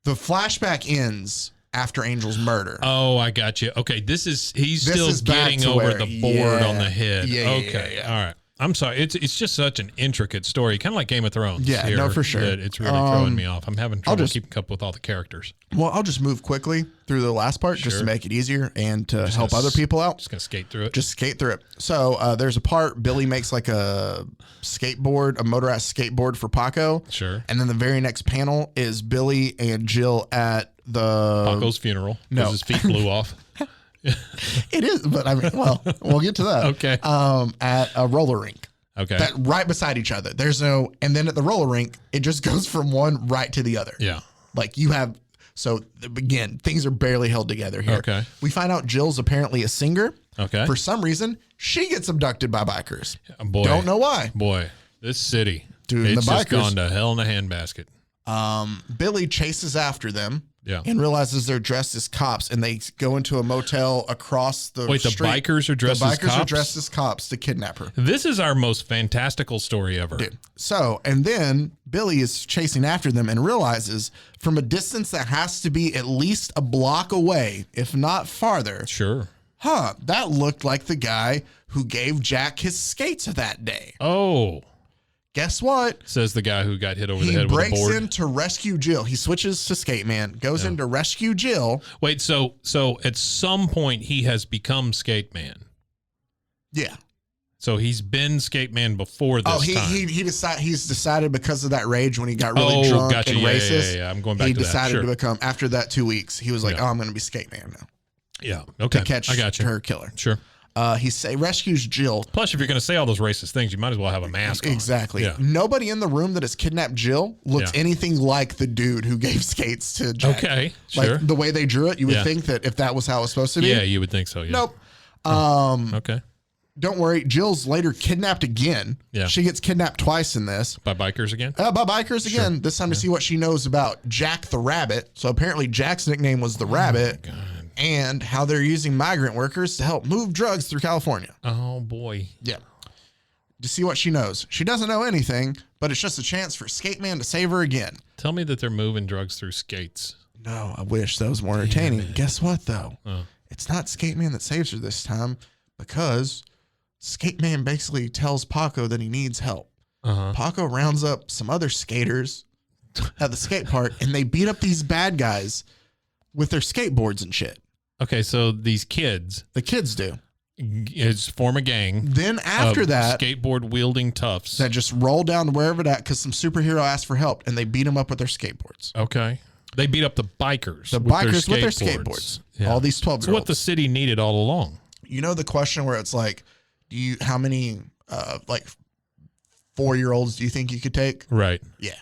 The flashback ends after Angel's murder. Oh, I got you. Okay. He's This still is back getting to over where- the board on the head. Yeah, Okay. yeah. All right. I'm sorry. It's just such an intricate story, kind of like Game of Thrones. Yeah, here, no, for sure. that it's really throwing me off. I'm having trouble just- keeping up with all the characters. Well, I'll just move quickly through the last part just to Sure. make it easier and to help gonna other people out. Just gonna skate through it. Just skate through it. So there's a part Billy makes like a motorized skateboard for Paco. Sure. And then the very next panel is Billy and Jill at the Paco's funeral no. because his feet blew off. It is, but I mean, well, we'll get to that. Okay. At a roller rink. Okay. That right beside each other. And then at the roller rink, it just goes from one right to the other. Yeah. Like you have, so again, things are barely held together here. Okay. We find out Jill's apparently a singer. Okay. For some reason, she gets abducted by bikers. Boy. Don't know why. Boy, this city. Dude, it's the just bikers- gone to hell in a handbasket. Billy chases after them. Yeah. And realizes they're dressed as cops, and they go into a motel across the Wait, the street. bikers are dressed as The bikers are cops? dressed as cops to kidnap her. This is our most fantastical story ever. Dude. So, and then Billy is chasing after them and realizes from a distance that has to be at least a block away, if not farther, Sure. that looked like the guy who gave Jack his skates that day. Oh, Guess what? says the guy who got hit over the He head with a breaks board. in to rescue Jill. He switches to Skateman, goes in to rescue Jill. Wait, so at some point he has become Skateman. Yeah. So he's been Skateman before this time. He's decided because of that rage when he got really drunk gotcha. and Yeah, racist. yeah. I'm going back He to that. decided Sure. to become after that 2 weeks. He was like, Yeah. "Oh, I'm going to be Skateman now Yeah. Okay. to catch I got you. her killer." Sure. He rescues Jill. Plus, if you're going to say all those racist things, you might as well have a mask on. Exactly. Yeah. Nobody in the room that has kidnapped Jill looks anything like the dude who gave skates to Jack. Okay, like, sure. the way they drew it, you would think that if that was how it was supposed to be. Yeah, you would think so. Yeah. Nope. Okay. Don't worry. Jill's later kidnapped again. Yeah. She gets kidnapped twice in this. By bikers again? By bikers again. This time to see what she knows about Jack the Rabbit. So apparently Jack's nickname was the Rabbit. God. And how they're using migrant workers to help move drugs through California. Oh, boy. Yeah. To see what she knows. She doesn't know anything, but it's just a chance for Skateman to save her again. Tell me that they're moving drugs through skates. No, I wish that was more entertaining. Guess what, though? It's not Skateman that saves her this time because Skateman basically tells Paco that he needs help. Paco rounds up some other skaters at the skate park, and they beat up these bad guys with their skateboards and shit. Okay, so these kids. The kids do. Form a gang. Then after that, skateboard wielding toughs that just roll down to wherever it at because some superhero asked for help, and they beat them up with their skateboards. Okay. They beat up the bikers. The bikers with their skateboards. Yeah. All these 12-year-olds. It's what the city needed all along. You know the question where it's like, how many 4-year-olds do you think you could take? Right. Yeah.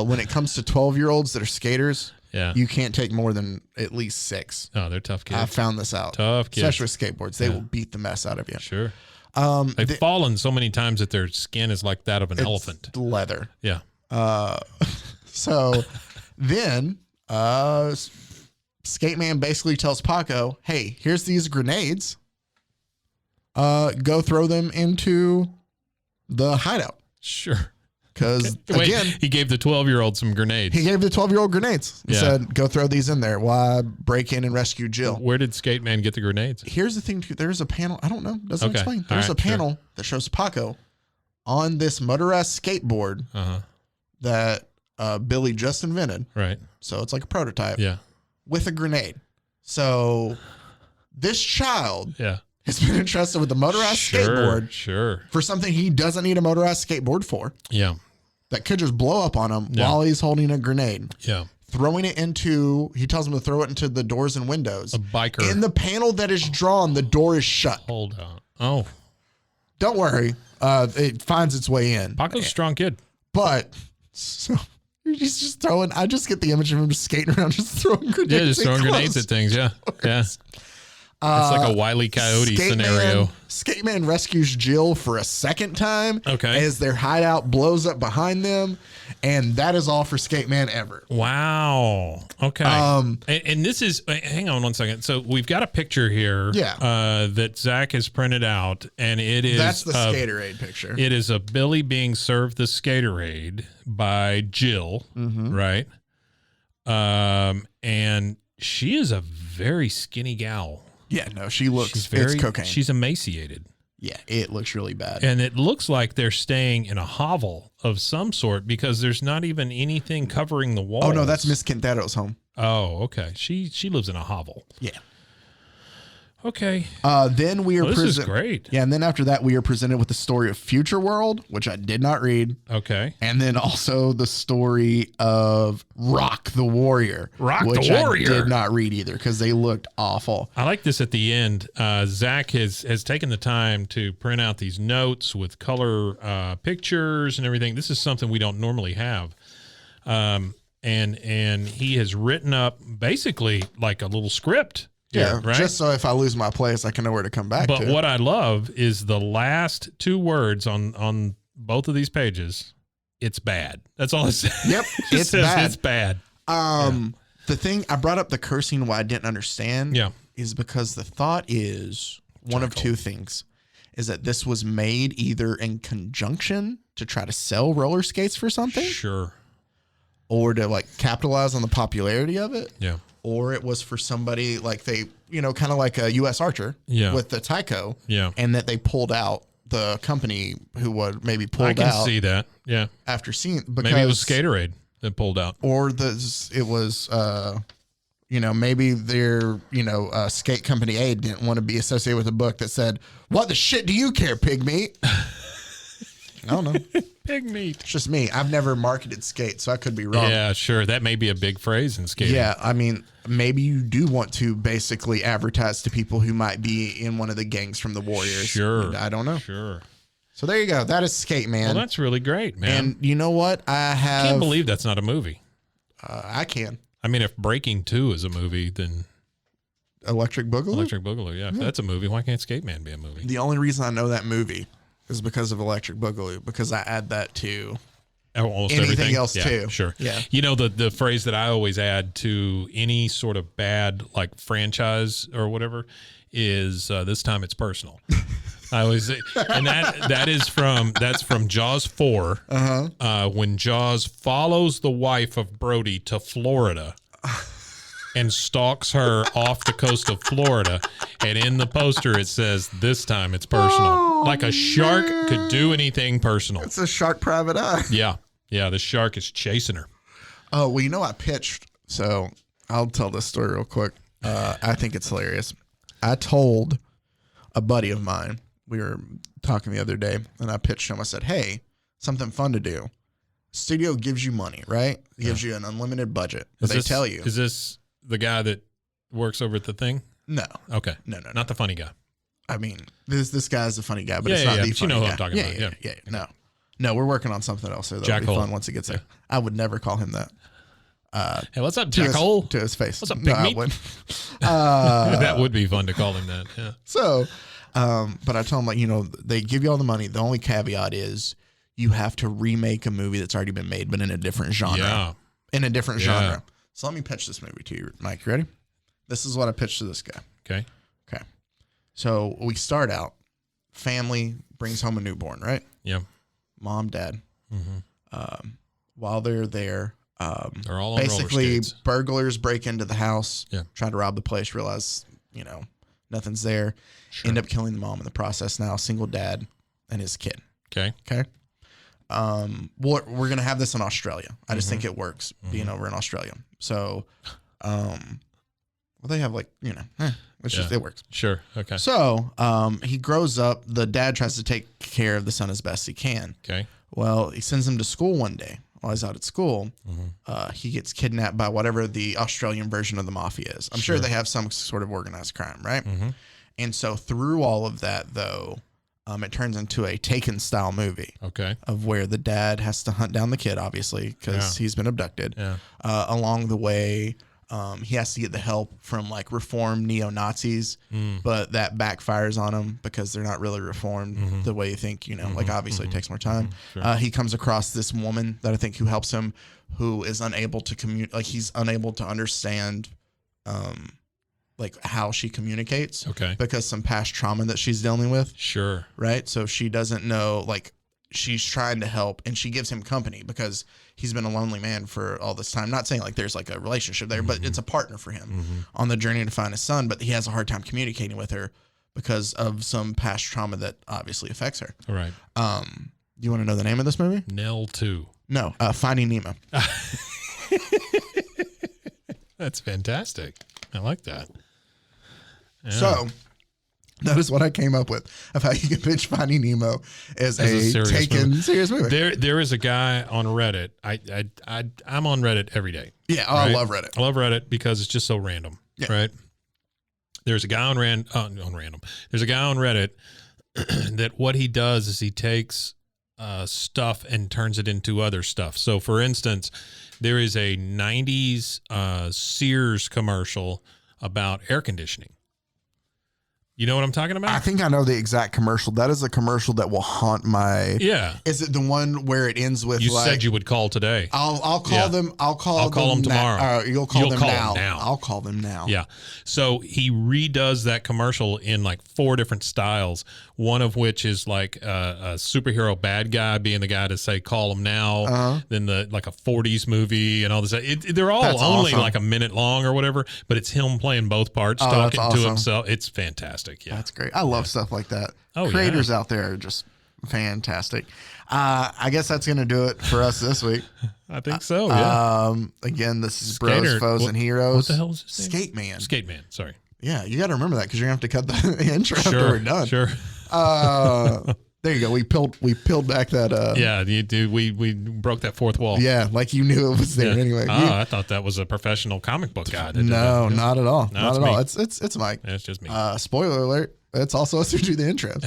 When it comes to 12-year-olds that are skaters, yeah, you can't take more than at least 6. Oh, they're tough kids. I found this out. Tough kids. Especially with skateboards. They will beat the mess out of you. Sure. They've fallen so many times that their skin is like that of an elephant. Leather. Yeah. So then Skateman basically tells Paco, hey, here's these grenades. Go throw them into the hideout. Sure. Because again, he gave the 12-year-old some grenades. He gave the 12-year-old grenades. He said, go throw these in there while I break in and rescue Jill. Where did Skateman get the grenades? Here's the thing, too. There's a panel. I don't know. Doesn't explain. All There's a panel that shows Paco on this motorized skateboard that Billy just invented. Right. So it's like a prototype. Yeah. With a grenade. So this child has been entrusted with a motorized skateboard. Sure. For something he doesn't need a motorized skateboard for. Yeah. That could just blow up on him while he's holding a grenade. Yeah. Throwing it into, he tells him to throw it into the doors and windows. A biker. In the panel that is drawn, the door is shut. Hold on. Oh. Don't worry. It finds its way in. Paco's a strong kid. But, so he's just throwing, I just get the image of him just skating around, just throwing grenades. Yeah, just throwing grenades at things. Yeah. Yeah. It's like a Wile E. Coyote scenario. Skateman rescues Jill for a second time. Okay. As their hideout blows up behind them. And that is all for Skateman ever. Wow. Okay. And this is, hang on one second. So we've got a picture here that Zach has printed out. And it is. That's the Skaterade picture. It is a Billy being served the Skaterade by Jill. Right. And she is a very skinny gal. Yeah, no, she looks, it's cocaine. She's emaciated. Yeah, it looks really bad. And it looks like they're staying in a hovel of some sort because there's not even anything covering the walls. Oh, no, that's Miss Quintero's home. Oh, okay. She lives in a hovel. Yeah. Okay. Then we are this is great. Yeah, and then after that, we are presented with the story of Future World, which I did not read. Okay. And then also the story of Rock the Warrior. Which I did not read either because they looked awful. I like this at the end. Zach has taken the time to print out these notes with color pictures and everything. This is something we don't normally have. And he has written up basically like a little script. Yeah, right? Just so if I lose my place, I can know where to come back to. But what I love is the last 2 words on both of these pages. It's bad. That's all it says. Yep, It's bad. The thing, I brought up the cursing why I didn't understand is because the thought is one of 2 things. Is that this was made either in conjunction to try to sell roller skates for something. Sure. Or to like capitalize on the popularity of it. Yeah. Or it was for somebody like they, kind of like a U.S. Archer with the Tyco. Yeah. And that they pulled out the company who would maybe pulled out. I can see that. Yeah. After seeing, because maybe it was Skaterade that pulled out. Or it was, maybe their, skate company A didn't want to be associated with a book that said, what the shit do you care, pig meat? I don't know. Pig meat. It's just me. I've never marketed skate, so I could be wrong. Yeah, sure. That may be a big phrase in skating. Yeah, I mean, maybe you do want to basically advertise to people who might be in one of the gangs from the Warriors. Sure. I don't know. Sure. So there you go. That is Skateman. Well, that's really great, man. And you know what? I can't believe that's not a movie. I can. I mean, if Breaking 2 is a movie, then Electric Boogaloo? Electric Boogaloo, yeah. If that's a movie, why can't Skateman be a movie? The only reason I know that movie is because of Electric Boogaloo, because I add that to Almost anything everything else too. Sure. Yeah. You know, the phrase that I always add to any sort of bad like franchise or whatever is this time it's personal. I always say, and that's from Jaws 4. When Jaws follows the wife of Brody to Florida and stalks her off the coast of Florida, and in the poster it says, "This time it's personal." Like a shark could do anything personal. It's a shark private eye. Yeah. Yeah, the shark is chasing her. Oh, well, you know, I pitched, so I'll tell this story real quick. I think it's hilarious. I told a buddy of mine, we were talking the other day, and I pitched him. I said, hey, something fun to do. Studio gives you money, right? It gives you an unlimited budget. But they tell you. Is this the guy that works over at the thing? No. Okay. No. Not the funny guy. I mean, this guy's a funny guy, but it's Yeah, not the but funny you know who guy. I'm talking about. Yeah. No, we're working on something else here that'll be fun once it gets there. I would never call him that. Hey, what's up, Jack Hole? To his face. What's up, no, Big Meat? I wouldn't. That would be fun to call him that. Yeah. So, but I told him, like, you know, they give you all the money. The only caveat is you have to remake a movie that's already been made, but in a different genre. Yeah. In a different genre. So let me pitch this movie to you, Mike. You ready? This is what I pitched to this guy. Okay. Okay. So we start out, family brings home a newborn, right? Yeah. Mom, dad. Mm-hmm. While they're there, they're all on basically roller skates. burglars break into the house, Yeah. try to rob the place, realize, you know, nothing's there, end up killing the mom in the process. Now, single dad and his kid. Okay. Okay. We're going to have this in Australia. I just think it works being over in Australia. So, well, they have like, you know, it works. Sure. Okay. So, he grows up. The dad tries to take care of the son as best he can. Okay. Well, he sends him to school one day. While he's out at school, he gets kidnapped by whatever the Australian version of the mafia is. I'm sure they have some sort of organized crime, right? And so through all of that, though, it turns into a Taken-style movie. Okay. Of where the dad has to hunt down the kid, obviously, because he's been abducted. Yeah. Along the way, he has to get the help from like reformed neo-Nazis, but that backfires on him because they're not really reformed the way you think, you know, like obviously it takes more time. Sure. He comes across this woman that I think who helps him, who is unable to like he's unable to understand, like how she communicates. Okay. Because some past trauma that she's dealing with. Sure. Right. So she doesn't know, like, she's trying to help, and she gives him company because he's been a lonely man for all this time. Not saying like there's like a relationship there, but it's a partner for him on the journey to find his son. But he has a hard time communicating with her because of some past trauma that obviously affects her. All right. Do you want to know the name of this movie? Nell 2. No, Finding Nemo. That's fantastic. I like that. Yeah. So that is what I came up with of how you can pitch Finding Nemo as a serious Taken movie. serious movie. There is a guy on Reddit. I'm on Reddit every day. Yeah, right? I love Reddit. I love Reddit because it's just so random, right? There's a guy on random. There's a guy on Reddit that what he does is he takes stuff and turns it into other stuff. So, for instance, there is a 90s Sears commercial about air conditioning. You know what I'm talking about? I think I know the exact commercial. That is a commercial that will haunt my. Yeah. Is it the one where it ends with you like? Said you would call today. I'll call them. I'll call them tomorrow. You'll call them now. I'll call them now. Yeah. So he redoes that commercial in like 4 different styles. One of which is like a superhero bad guy being the guy to say call him now. Then like a 40s movie and all this. They're all That's only awesome. like a minute long or whatever, but it's him playing both parts, talking awesome. to himself. It's fantastic. Yeah. That's great. I love stuff like that. Oh, Creators out there are just fantastic. I guess that's going to do it for us this week. I think so. Yeah. Again, this is Skater. Bros, Foes, and Heroes. What the hell is his name? Skateman. Skateman. Sorry. Yeah, you got to remember that because you're going to have to cut the intro after Sure. we're done. Sure. There you go. We peeled back that. Yeah, you do. We broke that fourth wall. Yeah, like you knew it was there anyway. Oh, I thought that was a professional comic book guy. No, not at all. No, not it's at me. all. It's Mike. Yeah, it's just me. Spoiler alert. It's also us who do the intros.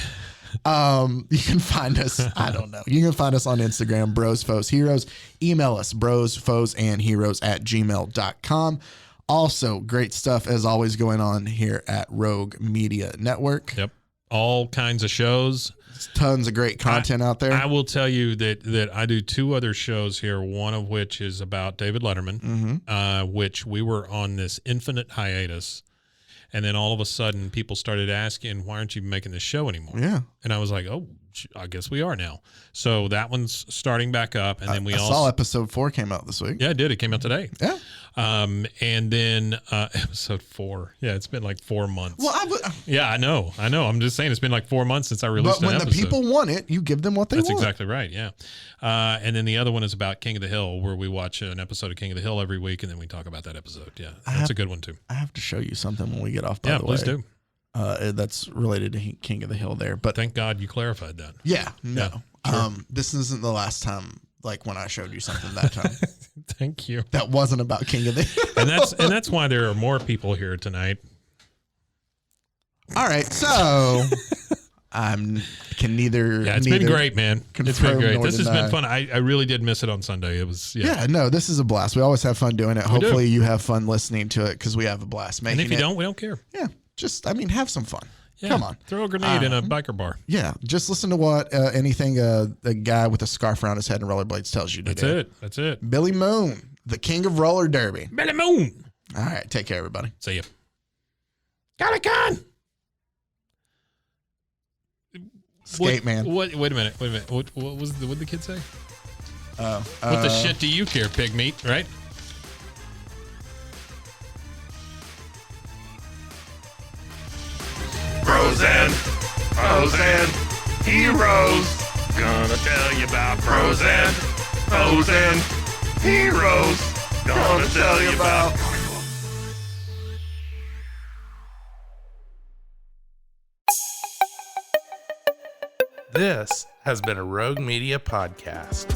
You can find us. I don't know. You can find us on Instagram, Bros, Foes, Heroes. Email us, bros, foes, and heroes @gmail.com. Also, great stuff as always going on here at Rogue Media Network. Yep. All kinds of shows. Tons of great content out there. I will tell you that I do 2 other shows here, one of which is about David Letterman, which we were on this infinite hiatus. And then all of a sudden, people started asking, why aren't you making this show anymore? Yeah. And I was like, oh, I guess we are now. So that one's starting back up. And then we also saw episode 4 came out this week. Yeah, it did. It came out today. Yeah. And then episode 4. Yeah, it's been like 4 months. Well, yeah, I know. I'm just saying it's been like 4 months since I released but an when episode. the people want it, you give them what they That's want. exactly right. Yeah. And then the other one is about King of the Hill, where we watch an episode of King of the Hill every week, and then we talk about that episode. Yeah, that's a good one too. I have to show you something when we get off. By the way, please do. That's related to King of the Hill there, but Thank God you clarified that. yeah, no. Yeah, sure. This isn't the last time. Like when I showed you something that time. Thank you. That wasn't about King of the Hill. and that's why there are more people here tonight. All right, so can neither. Yeah, it's been great, man. It's been great. This has deny. been fun. I really did miss it on Sunday. It was yeah. No, this is a blast. We always have fun doing it. Hopefully you have fun listening to it because we have a blast making it. And if you don't, we don't care. Yeah, just have some fun. Yeah, come on, throw a grenade in a biker bar. Yeah, just listen to what anything a guy with a scarf around his head and rollerblades tells you to do. That's it. Billy Moon, the king of roller derby. Billy Moon. All right, take care, everybody. See ya. Got a gun. Skateman. Wait a minute. What did the kid say? What the shit do you care, pig meat? Right? Bros and foes and heroes. Gonna tell you about bros and foes and heroes. Gonna tell you about. This has been a Rogue Media podcast.